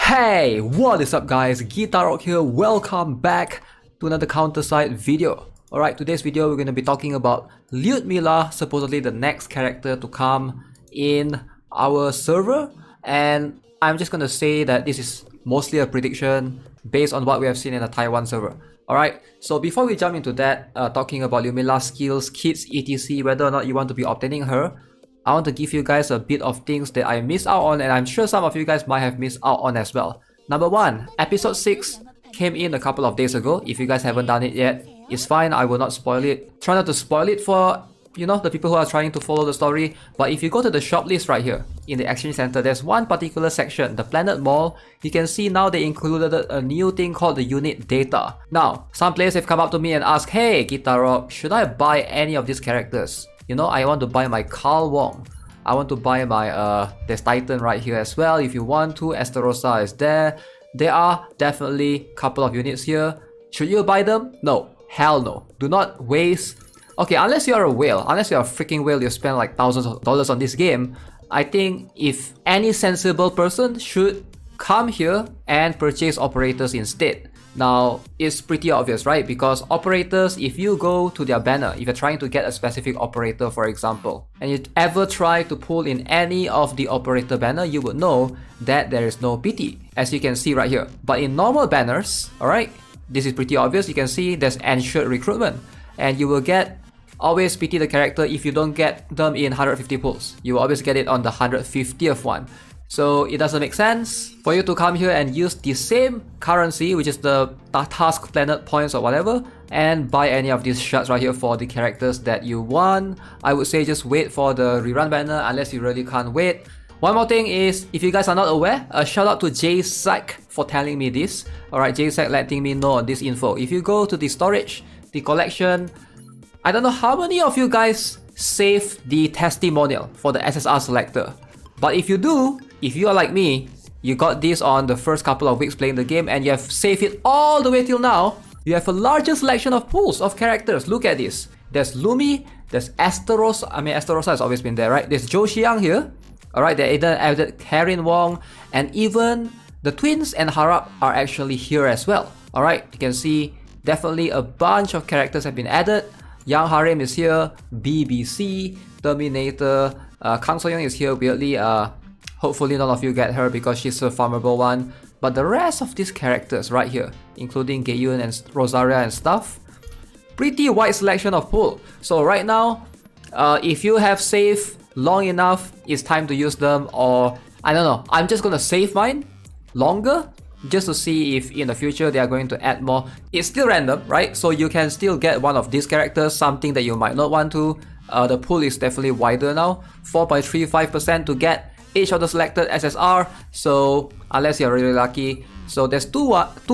Hey, what is up guys? GuitarRock here, welcome back to another counter-side video. Alright, today's video we're going to be talking about Lyudmila, supposedly the next character to come in our server. And I'm just going to say that this is mostly a prediction based on what we have seen in the Taiwan server. Alright, so before we jump into that, talking about Lyudmila's skills, kits, etc, whether or not you want to be obtaining her, I want to give you guys a bit of things that I missed out on, and I'm sure some of you guys might have missed out on as well. Number 1, episode 6 came in a couple of days ago. If you guys haven't done it yet, it's fine, I will not spoil it. Try not to spoil it for, you know, the people who are trying to follow the story. But if you go to the shop list right here, in the exchange center, there's one particular section, the Planet Mall. You can see now they included a new thing called the unit data. Now, some players have come up to me and asked, hey GuitarRock, should I buy any of these characters? You know, I want to buy my Carl Wong. I want to buy my, there's Titan right here as well. If you want to, Esterosa is there. There are definitely a couple of units here. Should you buy them? No. Hell no. Do not waste. Okay, unless you're a whale. Unless you're a freaking whale, you spend like thousands of dollars on this game. I think if any sensible person should come here and purchase operators instead. Now, it's pretty obvious, right? Because operators, if you go to their banner, if you're trying to get a specific operator, for example, and you ever try to pull in any of the operator banner, you would know that there is no PT, as you can see right here. But in normal banners, alright, this is pretty obvious. You can see there's ensured recruitment, and you will get always PT the character if you don't get them in 150 pulls. You will always get it on the 150th one. So it doesn't make sense for you to come here and use the same currency, which is the task planet points or whatever, and buy any of these shards right here for the characters that you want. I would say just wait for the rerun banner unless you really can't wait. One more thing is, if you guys are not aware, a shout out to JSack for telling me this. Alright, JSack letting me know this info. If you go to the storage, the collection, I don't know how many of you guys save the testimonial for the SSR selector. But if you do, if you are like me, you got this on the first couple of weeks playing the game and you have saved it all the way till now, you have a larger selection of pools of characters. Look at this. There's Lumi, there's Esterosa. I mean, Esterosa has always been there, right? There's Zhou Xiang here. Alright, they added Karin Wong, and even the twins and Harap are actually here as well. Alright, you can see definitely a bunch of characters have been added. Yang Harem is here, BBC, Terminator, Kang So-young is here weirdly. Hopefully none of you get her because she's a farmable one. But the rest of these characters right here, including Gaeyun and Rosaria and stuff, pretty wide selection of pool. So right now, if you have saved long enough, it's time to use them, or I don't know, I'm just gonna save mine longer just to see if in the future they are going to add more. It's still random, right? So you can still get one of these characters, something that you might not want to. The pool is definitely wider now, 4.35% to get each of the selected SSR, so unless you're really lucky. So there's two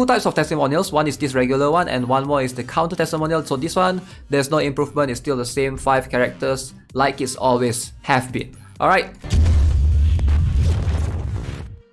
types of testimonials. One is this regular one and one more is the counter testimonial. So this one, there's no improvement, it's still the same 5 characters like it's always have been. Alright.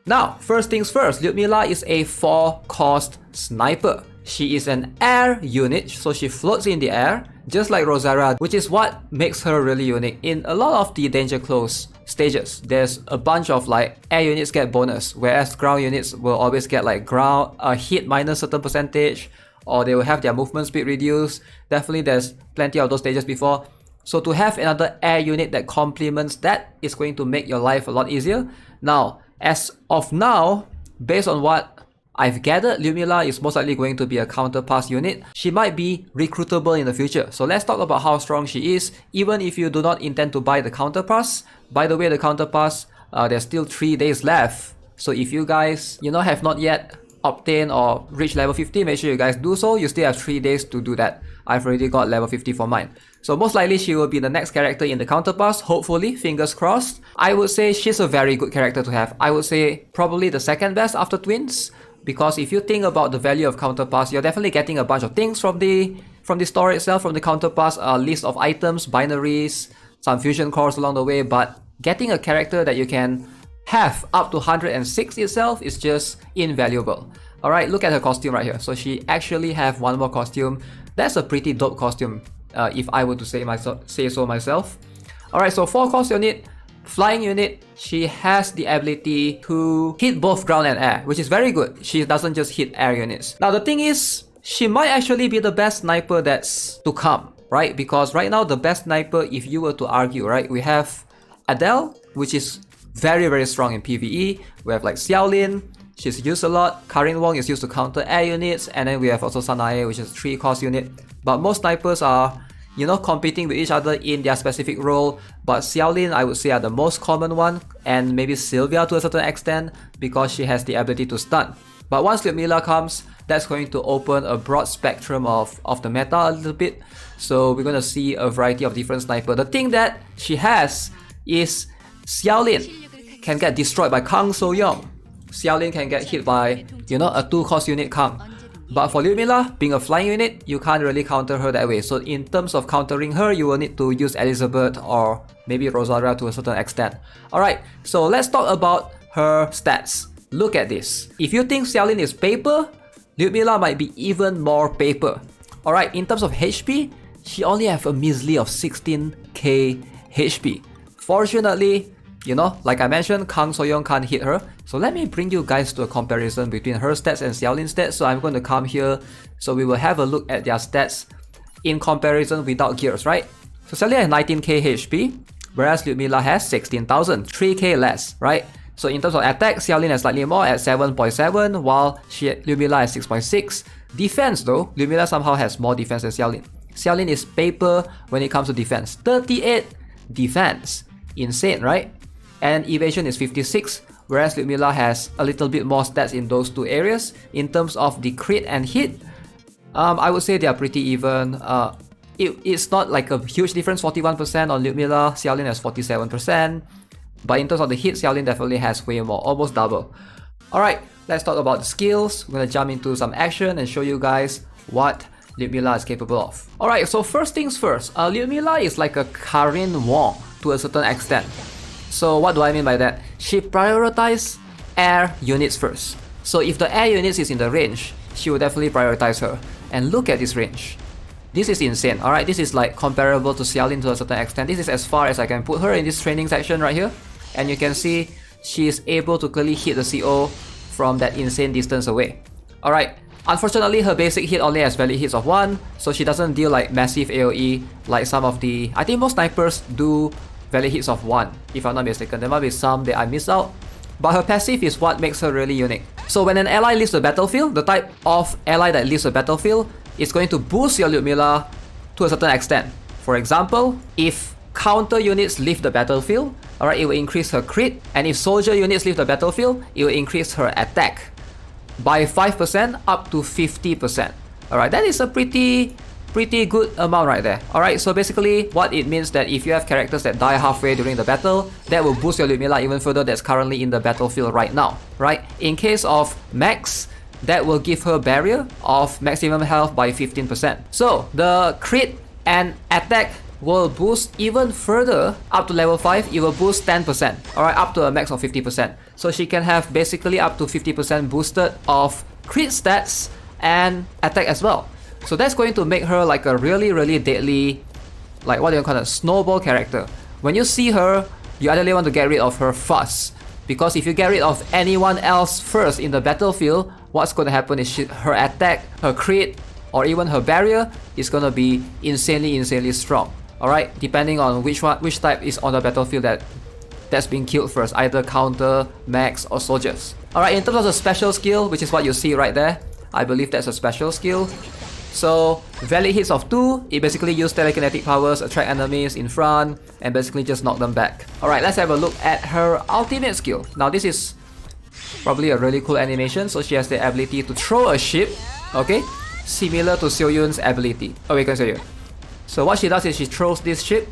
Now, first things first, Lyudmila is a 4-cost sniper. She is an air unit, so she floats in the air, just like Rosaria, which is what makes her really unique. In a lot of the danger close stages, there's a bunch of like air units get bonus, whereas ground units will always get like ground hit minus certain percentage, or they will have their movement speed reduced. Definitely there's plenty of those stages before. So to have another air unit that complements that is going to make your life a lot easier. Now, as of now, based on what I've gathered, Lyudmila is most likely going to be a counterpass unit. She might be recruitable in the future. So let's talk about how strong she is, even if you do not intend to buy the counterpass. By the way, the counterpass, there's still 3 days left. So if you guys, you know, have not yet obtained or reached level 50, make sure you guys do so. You still have 3 days to do that. I've already got level 50 for mine. So most likely she will be the next character in the counterpass, hopefully, fingers crossed. I would say she's a very good character to have. I would say probably the second best after Twins. Because if you think about the value of counterpass, you're definitely getting a bunch of things from the store itself, from the counterpass, list of items, binaries, some fusion cores along the way. But getting a character that you can have up to 106 itself is just invaluable. Alright, look at her costume right here. So she actually have one more costume. That's a pretty dope costume, if I were to say so myself. Alright, so 4 cost unit. flying unit, she has the ability to hit both ground and air, which is very good. She doesn't just hit air units. Now the thing is, she might actually be the best sniper that's to come, right? Because right now the best sniper, if you were to argue, right, we have Adele, which is very strong in PvE. We have like Xiaolin, she's used a lot. Karin Wong is used to counter air units, and then we have also Sanae, which is a 3-cost unit. But most snipers are, you know, competing with each other in their specific role. But Xiaolin, I would say, are the most common one, and maybe Sylvia to a certain extent, because she has the ability to stun. But once Lyudmila comes, that's going to open a broad spectrum of the meta a little bit. So we're going to see a variety of different snipers. The thing that she has is Xiaolin can get destroyed by Kang So-young. Xiaolin can get hit by, you know, a 2-cost unit Kang. But for Lyudmila, being a flying unit, you can't really counter her that way. So in terms of countering her, you will need to use Elizabeth or maybe Rosaria to a certain extent. Alright, so let's talk about her stats. Look at this. If you think Xiaolin is paper, Lyudmila might be even more paper. Alright, in terms of HP, she only has a measly of 16k HP. Fortunately, you know, like I mentioned, Kang So-young can't hit her. So let me bring you guys to a comparison between her stats and Xiaolin's stats. So I'm going to come here. So we will have a look at their stats in comparison without gears, right? So Xiaolin has 19k HP, whereas Lyudmila has 16,000, 3k less, right? So in terms of attack, Xiaolin has slightly more at 7.7, while Lyudmila has 6.6. Defense though, Lyudmila somehow has more defense than Xiaolin. Xiaolin is paper when it comes to defense. 38 defense. Insane, right? And evasion is 56, whereas Lyudmila has a little bit more stats in those two areas. In terms of the crit and hit, I would say they are pretty even. It's not like a huge difference, 41% on Lyudmila, Xiaolin has 47%. But in terms of the hit, Xiaolin definitely has way more, almost double. Alright, let's talk about the skills. We're gonna jump into some action and show you guys what Lyudmila is capable of. Alright, so first things first, Lyudmila is like a Karin Wong to a certain extent. So what do I mean by that? She prioritizes air units first. So if the air units is in the range, she will definitely prioritize her. And look at this range. This is insane, alright? This is like comparable to Xiaolin to a certain extent. This is as far as I can put her in this training section right here. And you can see she is able to clearly hit the CO from that insane distance away. Alright, unfortunately her basic hit only has valid hits of 1, so she doesn't deal like massive AoE like some of the... I think most snipers do valid hits of 1, if I'm not mistaken. There might be some that I miss out. But her passive is what makes her really unique. So when an ally leaves the battlefield, the type of ally that leaves the battlefield is going to boost your Lyudmila to a certain extent. For example, if counter units leave the battlefield, alright, it will increase her crit, and if soldier units leave the battlefield, it will increase her attack by 5% up to 50%. Alright, that is a pretty good amount right there. Alright, so basically what it means that if you have characters that die halfway during the battle, that will boost your Lyudmila even further that's currently in the battlefield right now, right? In case of Max, that will give her barrier of maximum health by 15%. So the crit and attack will boost even further up to level 5, it will boost 10%, alright, up to a max of 50%. So she can have basically up to 50% boosted of crit stats and attack as well. So that's going to make her like a really deadly, like what do you call it, snowball character. When you see her, you ideally want to get rid of her fast, because if you get rid of anyone else first in the battlefield, what's going to happen is her attack, her crit, or even her barrier is going to be insanely strong. Alright, depending on which type is on the battlefield that's being killed first, either counter, max, or soldiers. Alright, in terms of the special skill, which is what you see right there, I believe that's a special skill. So, valid hits of 2, it basically uses telekinetic powers, attract enemies in front, and basically just knock them back. Alright, let's have a look at her ultimate skill. Now this is probably a really cool animation, so she has the ability to throw a ship, okay? Similar to Seoyun's ability. Awaken Seoyun. So what she does is she throws this ship,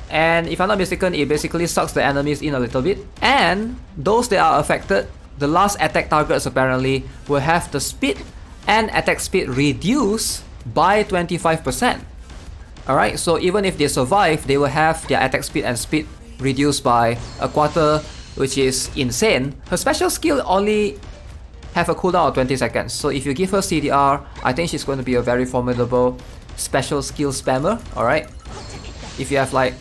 and if I'm not mistaken, it basically sucks the enemies in a little bit. And those that are affected, the last attack targets apparently will have the speed and attack speed reduced by 25%. Alright, so even if they survive, they will have their attack speed and speed reduced by a quarter, which is insane. Her special skill only have a cooldown of 20 seconds. So if you give her CDR, I think she's going to be a very formidable special skill spammer, alright? If you have like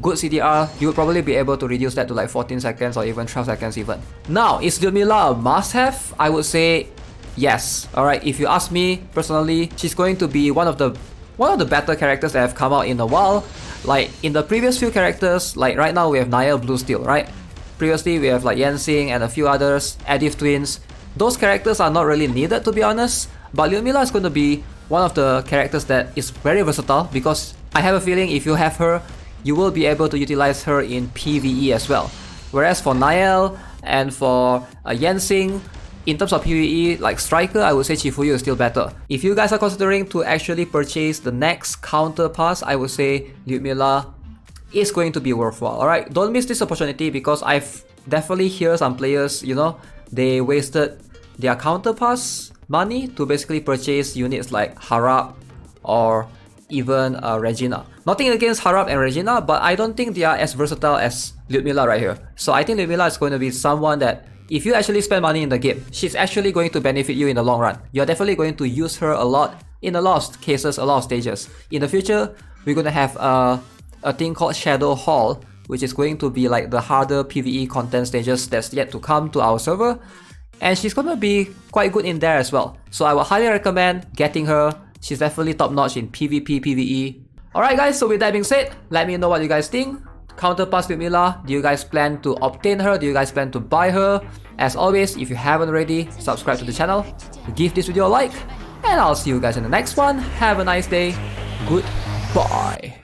good CDR, you would probably be able to reduce that to like 14 seconds or even 12 seconds even. Now, is Lyudmila a must-have? I would say yes. Alright, if you ask me personally, she's going to be one of the better characters that have come out in a while. Like in the previous few characters, like right now we have Niall Blue Steel, right? Previously we have like Yensing and a few others, Edith Twins. Those characters are not really needed, to be honest, but Lyudmila is going to be one of the characters that is very versatile, because I have a feeling if you have her, you will be able to utilize her in PvE as well. Whereas for Niall and for Yensing, in terms of PvE, like Striker, I would say Chifuyu is still better. If you guys are considering to actually purchase the next counter pass, I would say Lyudmila is going to be worthwhile. Alright, don't miss this opportunity, because I've definitely heard some players, you know, they wasted their counter pass money to basically purchase units like Harap or even Regina. Nothing against Harap and Regina, but I don't think they are as versatile as Lyudmila right here. So I think Lyudmila is going to be someone that if you actually spend money in the game, she's actually going to benefit you in the long run. You're definitely going to use her a lot in a lot of cases, a lot of stages. In the future, we're going to have a thing called Shadow Hall, which is going to be like the harder PvE content stages that's yet to come to our server. And she's going to be quite good in there as well. So I would highly recommend getting her. She's definitely top notch in PvP, PvE. Alright guys, so with that being said, let me know what you guys think. Counterpass Lyudmila, do you guys plan to obtain her? Do you guys plan to buy her? As always, if you haven't already, subscribe to the channel, give this video a like, and I'll see you guys in the next one. Have a nice day. Goodbye.